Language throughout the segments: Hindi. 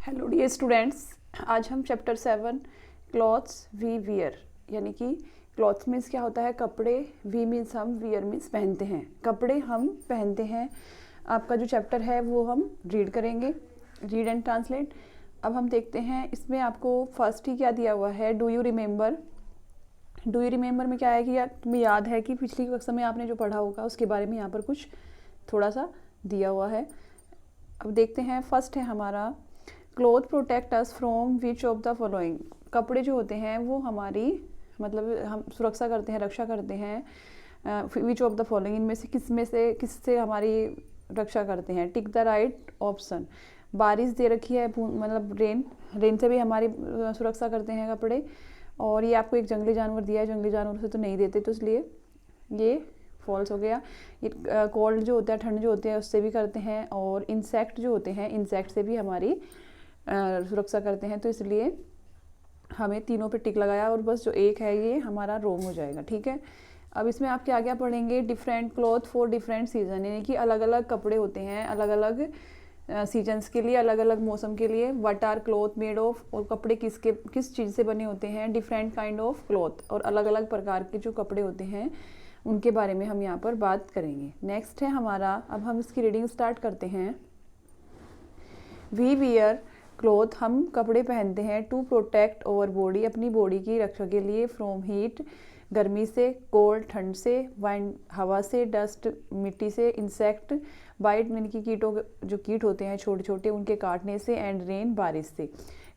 हेलो डियर स्टूडेंट्स, आज हम चैप्टर 7 क्लॉथ्स वी वियर यानी कि क्लॉथ्स मीन्स क्या होता है कपड़े, वी मीन्स हम, वियर मीन्स पहनते हैं, कपड़े हम पहनते हैं। आपका जो चैप्टर है वो हम रीड करेंगे, रीड एंड ट्रांसलेट। अब हम देखते हैं इसमें आपको फर्स्ट ही क्या दिया हुआ है, do you remember. Do you remember में क्या है कि तुम्हें याद है कि पिछली कक्षा में आपने जो पढ़ा होगा उसके बारे में यहाँ पर कुछ थोड़ा सा दिया हुआ है। अब देखते हैं, फर्स्ट है हमारा cloth protect us from which of the following. कपड़े जो होते हैं वो हमारी मतलब हम सुरक्षा करते हैं, रक्षा करते हैं। विच ऑफ द फॉलोइंग, इनमें से किससे हमारी रक्षा करते हैं। Tick the right option. बारिश दे रखी है, मतलब रेन से भी हमारी सुरक्षा करते हैं कपड़े। और ये आपको एक जंगली जानवर दिया है, जंगली जानवर से तो नहीं देते, तो इसलिए ये फॉल्स हो गया। ये कोल्ड जो होता है, ठंड जो होती है, उससे भी करते हैं। और इंसेक्ट जो होते हैं, इंसेक्ट से भी हमारी सुरक्षा करते हैं, तो इसलिए हमें तीनों पे टिक लगाया और बस जो एक है ये हमारा रोंग हो जाएगा। ठीक है, अब इसमें आप क्या क्या पढ़ेंगे। Different cloth for different season, यानी कि अलग अलग कपड़े होते हैं अलग अलग सीजन्स के लिए, अलग अलग मौसम के लिए। What are cloth made of, और कपड़े किस चीज़ से बने होते हैं। डिफरेंट काइंड ऑफ क्लॉथ, और अलग अलग प्रकार के जो कपड़े होते हैं उनके बारे में हम यहाँ पर बात करेंगे। नेक्स्ट है हमारा, अब हम इसकी रीडिंग स्टार्ट करते हैं। वी वियर क्लोथ, हम कपड़े पहनते हैं। टू प्रोटेक्ट आवर बॉडी, अपनी बॉडी की रक्षा के लिए। फ्रॉम हीट, गर्मी से। कोल्ड, ठंड से। वाइंड, हवा से। डस्ट, मिट्टी से। इंसेक्ट, बाइट यानी कि कीटों, जो कीट होते हैं छोटे छोटे, उनके काटने से। एंड रेन, बारिश से।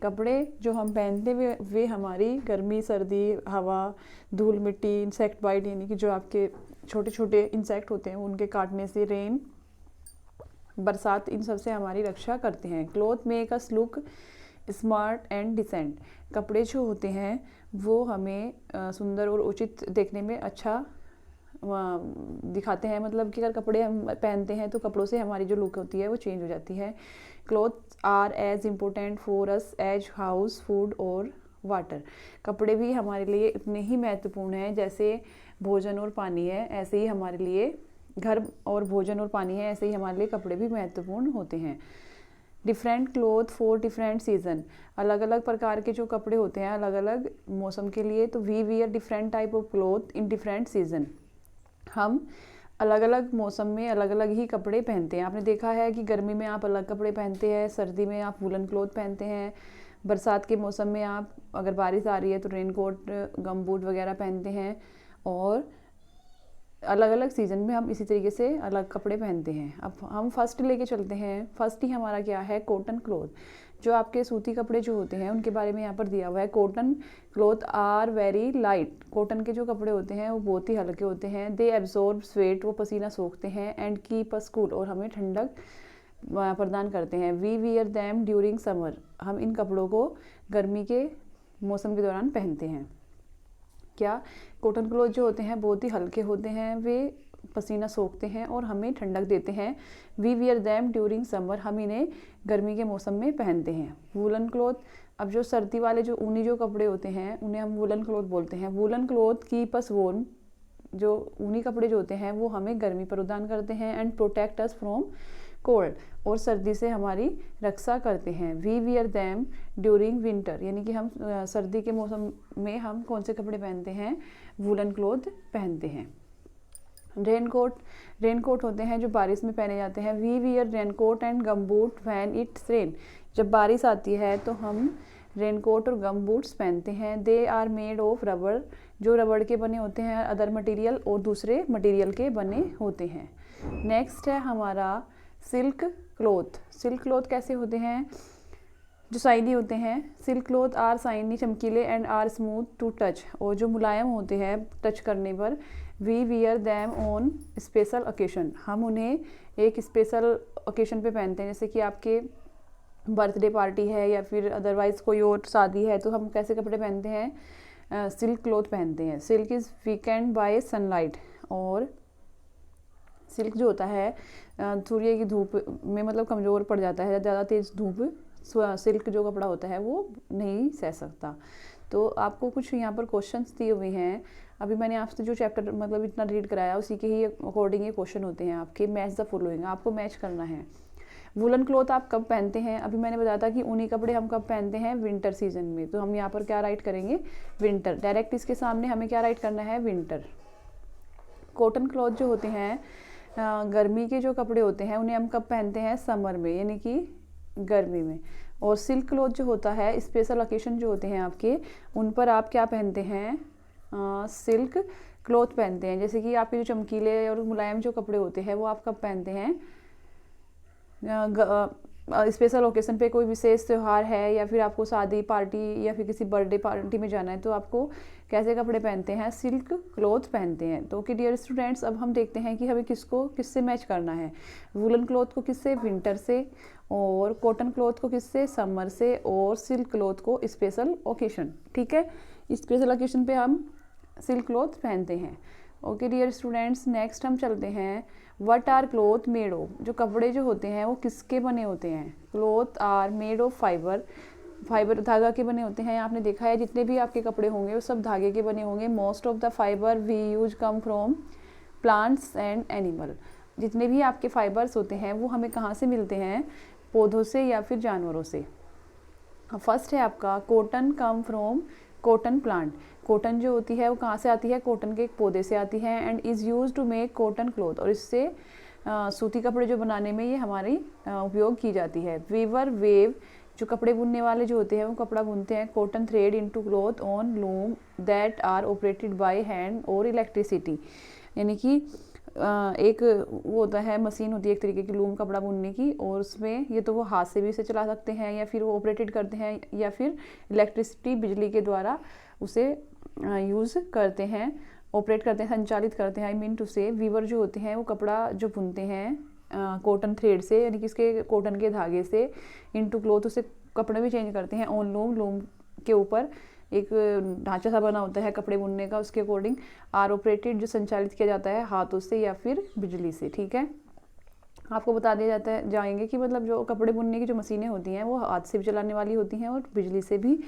कपड़े जो हम पहनते वे हमारी गर्मी, सर्दी, हवा, धूल, मिट्टी, इंसेक्ट बाइट यानी कि जो आपके छोटे छोटे इंसेक्ट होते हैं उनके काटने से, रेन, बरसात, इन सब से हमारी रक्षा करते हैं। Cloth make us look smart and decent, कपड़े जो होते हैं वो हमें सुंदर और उचित देखने में अच्छा दिखाते हैं। मतलब कि अगर कपड़े हम पहनते हैं तो कपड़ों से हमारी जो लुक होती है वो चेंज हो जाती है। Cloth are as important for us as house, food और वाटर, कपड़े भी हमारे लिए इतने ही महत्वपूर्ण हैं जैसे भोजन और पानी है, ऐसे ही हमारे लिए घर और भोजन और पानी है, ऐसे ही हमारे लिए कपड़े भी महत्वपूर्ण होते हैं। Different cloth for different season, अलग अलग प्रकार के जो कपड़े होते हैं अलग अलग मौसम के लिए। तो we wear different type of cloth in different season, हम अलग अलग मौसम में अलग अलग ही कपड़े पहनते हैं। आपने देखा है कि गर्मी में आप अलग कपड़े पहनते हैं, सर्दी में आप वुलन क्लोथ पहनते हैं, बरसात के मौसम में आप अगर बारिश आ रही है तो रेन कोट, गम बूट वगैरह पहनते हैं। और अलग अलग सीजन में हम इसी तरीके से अलग कपड़े पहनते हैं। अब हम फर्स्ट लेके चलते हैं। फर्स्ट ही हमारा क्या है, कॉटन क्लोथ, जो आपके सूती कपड़े जो होते हैं उनके बारे में यहाँ पर दिया हुआ है। Cotton cloth are very light, cotton के जो कपड़े होते हैं वो बहुत ही हल्के होते हैं। दे एब्जॉर्ब स्वेट, वो पसीना सोखते हैं। एंड कीप अस कूल, और हमें ठंडक प्रदान करते हैं। We wear them during summer, हम इन कपड़ों को गर्मी के मौसम के दौरान पहनते हैं। क्या, कॉटन क्लोथ जो होते हैं बहुत ही हल्के होते हैं, वे पसीना सोखते हैं और हमें ठंडक देते हैं। We wear them during summer, हम इन्हें गर्मी के मौसम में पहनते हैं। वुलन क्लोथ, अब जो सर्दी वाले जो ऊनी जो कपड़े होते हैं उन्हें हम वुलन क्लोथ बोलते हैं। Woollen cloth keep us warm, जो ऊनी कपड़े जो होते हैं वो हमें गर्मी प्रदान करते हैं। And protect us from cold, और सर्दी से हमारी रक्षा करते हैं। We wear them during winter, यानी कि हम सर्दी के मौसम में हम कौन से कपड़े पहनते हैं, वुलन क्लोथ पहनते हैं। रेनकोट, रेनकोट होते हैं जो बारिश में पहने जाते हैं। We wear raincoat and gum boot when it's rain, जब बारिश आती है तो हम रेनकोट और गम बूट्स पहनते हैं। दे आर मेड ऑफ रबड़, जो रबड़ के बने होते हैं, अदर मटेरियल, और दूसरे मटेरियल के बने होते हैं। नेक्स्ट है हमारा सिल्क क्लोथ। सिल्क क्लोथ कैसे होते हैं, जो शाइनी होते हैं। सिल्क क्लोथ आर शाइनी, चमकीले, and are smooth to touch, और जो मुलायम होते हैं टच करने पर। We wear them on special occasion, हम उन्हें एक स्पेशल ओकेशन पे पहनते हैं, जैसे कि आपके बर्थडे पार्टी है या फिर अदरवाइज़ कोई और शादी है तो हम कैसे कपड़े पहनते हैं, सिल्क क्लोथ पहनते हैं। Silk is weekend bye sunlight, और सिल्क जो होता है सूर्य की धूप में मतलब कमज़ोर पड़ जाता है, ज़्यादा तेज़ धूप सिल्क जो कपड़ा होता है वो नहीं सह सकता। तो आपको कुछ यहाँ पर क्वेश्चंस दिए हुए हैं। अभी मैंने आपसे जो चैप्टर मतलब इतना रीड कराया उसी के ही अकॉर्डिंग ये क्वेश्चन होते हैं आपके। मैच द फॉलोइंग, आपको मैच करना है। वुलन क्लॉथ आप कब पहनते हैं, अभी मैंने बताया था कि ऊनी कपड़े हम कब पहनते हैं, विंटर सीजन में। तो हम यहाँ पर क्या राइट करेंगे, विंटर। डायरेक्ट इसके सामने हमें क्या राइट करना है, विंटर। कॉटन क्लॉथ जो होते हैं, गर्मी के जो कपड़े होते हैं उन्हें हम कब पहनते हैं, समर में, यानी कि गर्मी में। और सिल्क क्लॉथ जो होता है, स्पेशल ओकेशन जो होते हैं आपके, उन पर आप क्या पहनते हैं, सिल्क क्लॉथ पहनते हैं। जैसे कि आपके जो चमकीले और मुलायम जो कपड़े होते हैं वो आप कब पहनते हैं, स्पेशल ओकेशन पे, कोई विशेष त्यौहार है या फिर आपको शादी पार्टी या फिर किसी बर्थडे पार्टी में जाना है, तो आपको कैसे कपड़े पहनते हैं, सिल्क क्लॉथ पहनते हैं। तो ओके डियर स्टूडेंट्स, अब हम देखते हैं कि हमें किसको किससे मैच करना है, वुलन क्लॉथ को किससे, विंटर से, और कॉटन क्लॉथ को किससे, समर से, और सिल्क क्लॉथ को स्पेशल ओकेशन। ठीक है, स्पेशल ओकेशन पे हम सिल्क क्लॉथ पहनते हैं। ओके डियर स्टूडेंट्स, नेक्स्ट हम चलते हैं, what are cloth made of. जो कपड़े जो होते हैं वो किसके बने होते हैं, cloth are made of fibre, fibre धागा के बने होते हैं। आपने देखा है जितने भी आपके कपड़े होंगे वो सब धागे के बने होंगे। Most of the fibre we use come from plants and animal. जितने भी आपके फाइबर्स होते हैं वो हमें कहाँ से मिलते हैं, पौधों से या फिर जानवरों से। फर्स्ट है आपका cotton come from cotton plant. Cotton जो होती है वो कहाँ से आती है, कॉटन के एक पौधे से आती है। And is use to make cotton cloth, और इससे सूती कपड़े जो बनाने में ये हमारी उपयोग की जाती है। वीवर वेव, जो कपड़े बुनने वाले जो होते हैं वो कपड़ा बुनते हैं। Cotton thread into cloth on loom that are operated by hand और इलेक्ट्रिसिटी, यानी कि एक वो होता है, मशीन होती है एक तरीके की लूम कपड़ा बुनने की, और उसमें ये तो वो हाथ से भी इसे चला सकते हैं या फिर वो ऑपरेटेड करते हैं या फिर इलेक्ट्रिसिटी बिजली के द्वारा उसे यूज़ करते हैं, ऑपरेट करते हैं, संचालित करते हैं। आई मीन टू से वीवर जो होते हैं वो कपड़ा जो बुनते हैं कॉटन थ्रेड से, यानी कि इसके कॉटन के धागे से, इनटू क्लॉथ, उसे कपड़े भी चेंज करते हैं ऑन लूम। लूम के ऊपर एक ढांचा सा बना होता है कपड़े बुनने का, उसके अकॉर्डिंग आर ऑपरेटेड, जो संचालित किया जाता है हाथों से या फिर बिजली से। ठीक है, आपको बता दिया जाता है जाएंगे कि मतलब जो कपड़े बुनने की जो मशीनें होती हैं वो हाथ से भी चलाने वाली होती हैं और बिजली से भी,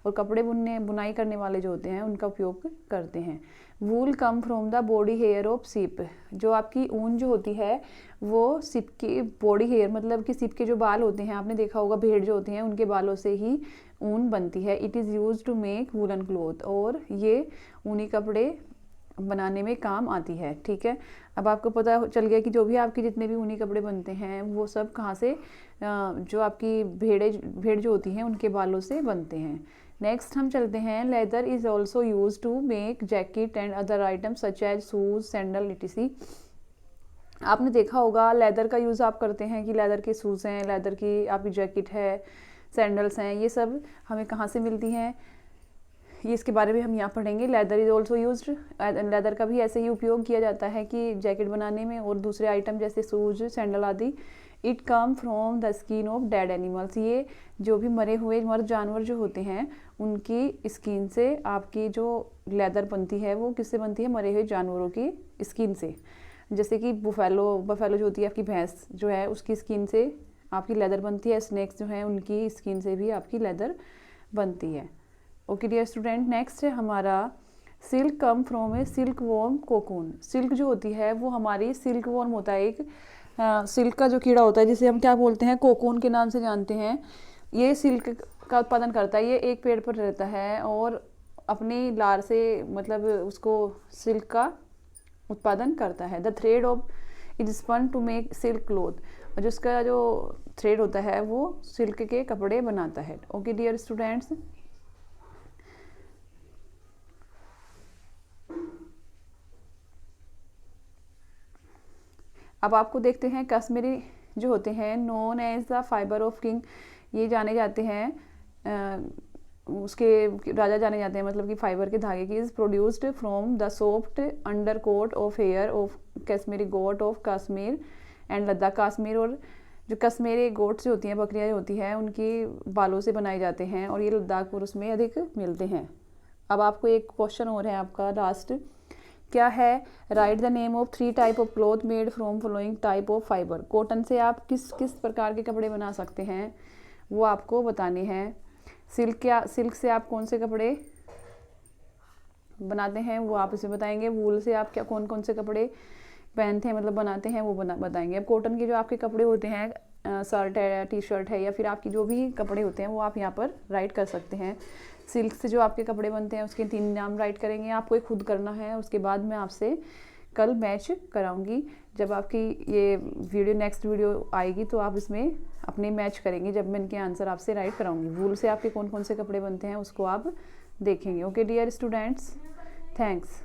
और कपड़े बुनाई करने वाले जो होते हैं उनका उपयोग करते हैं। Wool come from the body hair of sheep. जो आपकी ऊन जो होती है वो सिप की बॉडी हेयर, मतलब कि सिप के जो बाल होते हैं, आपने देखा होगा भेड़ जो होती हैं उनके बालों से ही ऊन बनती है। It is use to make woollen cloth, और ये ऊनी कपड़े बनाने में काम आती है। ठीक है, अब आपको पता चल गया कि जो भी आपके जितने भी ऊनी कपड़े बनते हैं वो सब कहाँ से, जो आपकी भेड़ जो होती हैं उनके बालों से बनते हैं। नेक्स्ट हम चलते हैं, leather is also use to make jacket and other items such as shoes, sandal, ETC. आपने देखा होगा लेदर का यूज़ आप करते हैं कि लेदर के शूज़ हैं, लेदर की आपकी जैकेट है, सैंडल्स हैं, ये सब हमें कहाँ से मिलती हैं, ये इसके बारे में हम यहाँ पढ़ेंगे। Leather is also used, leather का भी ऐसे ही उपयोग किया जाता है कि जैकेट बनाने में और दूसरे आइटम जैसे शूज, सैंडल आदि। It come from the skin of dead animals. ये जो भी मर जानवर जो होते हैं उनकी स्किन से आपकी जो लेदर बनती है वो किससे बनती है, मरे हुए जानवरों की स्किन से। जैसे कि बफेलो जो होती है आपकी भैंस जो है उसकी स्किन से आपकी लेदर बनती है। स्नेक्स जो हैं उनकी स्किन से भी आपकी लेदर बनती है। ओके डियर स्टूडेंट, नेक्स्ट है हमारा silk come from A silk worm cocoon. Silk जो होती है वो हमारी सिल्क वॉर्म होता है, एक सिल्क का जो कीड़ा होता है जिसे हम क्या बोलते हैं, कोकून के नाम से जानते हैं। ये सिल्क का उत्पादन करता है, ये एक पेड़ पर रहता है और अपनी लार से मतलब उसको सिल्क का उत्पादन करता है। The thread of it spun to make silk cloth, और जिसका जो थ्रेड होता है वो सिल्क के कपड़े बनाता है। ओके डियर स्टूडेंट्स, अब आपको देखते हैं कश्मीरी जो होते हैं, known as the fibre of king, ये जाने जाते हैं उसके राजा जाने जाते हैं, मतलब कि फाइबर के धागे की। Is produced from the soft under coat of hair of Kashmiri goat of Kashmir and Ladakh. Kashmir और जो कश्मीरी गोट्स जो होती हैं, बकरियाँ जो होती हैं, उनकी बालों से बनाए जाते हैं और ये लद्दाख और उसमें अधिक मिलते हैं। अब आपको एक क्वेश्चन और है आपका लास्ट, क्या है, right the name of 3 type of cloth made from following type of fibre. Cotton से आप किस किस प्रकार के कपड़े बना सकते हैं वो आपको बताने हैं। सिल्क से आप कौन से कपड़े बनाते हैं वो आप इसे बताएंगे। वूल से आप क्या कौन कौन से कपड़े पहनते हैं मतलब बनाते हैं वो बताएंगे। अब कॉटन के जो आपके कपड़े होते हैं शर्ट है, टी शर्ट है, या फिर आपकी जो भी कपड़े होते हैं वो आप यहाँ पर राइट कर सकते हैं। सिल्क से जो आपके कपड़े बनते हैं उसके 3 नाम राइट करेंगे, आपको ये खुद करना है। उसके बाद मैं आपसे कल मैच कराऊंगी। जब आपकी ये वीडियो नेक्स्ट वीडियो आएगी तो आप इसमें अपने मैच करेंगे, जब मैं इनके आंसर आपसे राइट कराऊंगी। वूल से आपके कौन कौन से कपड़े बनते हैं उसको आप देखेंगे। Okay dear students, thanks.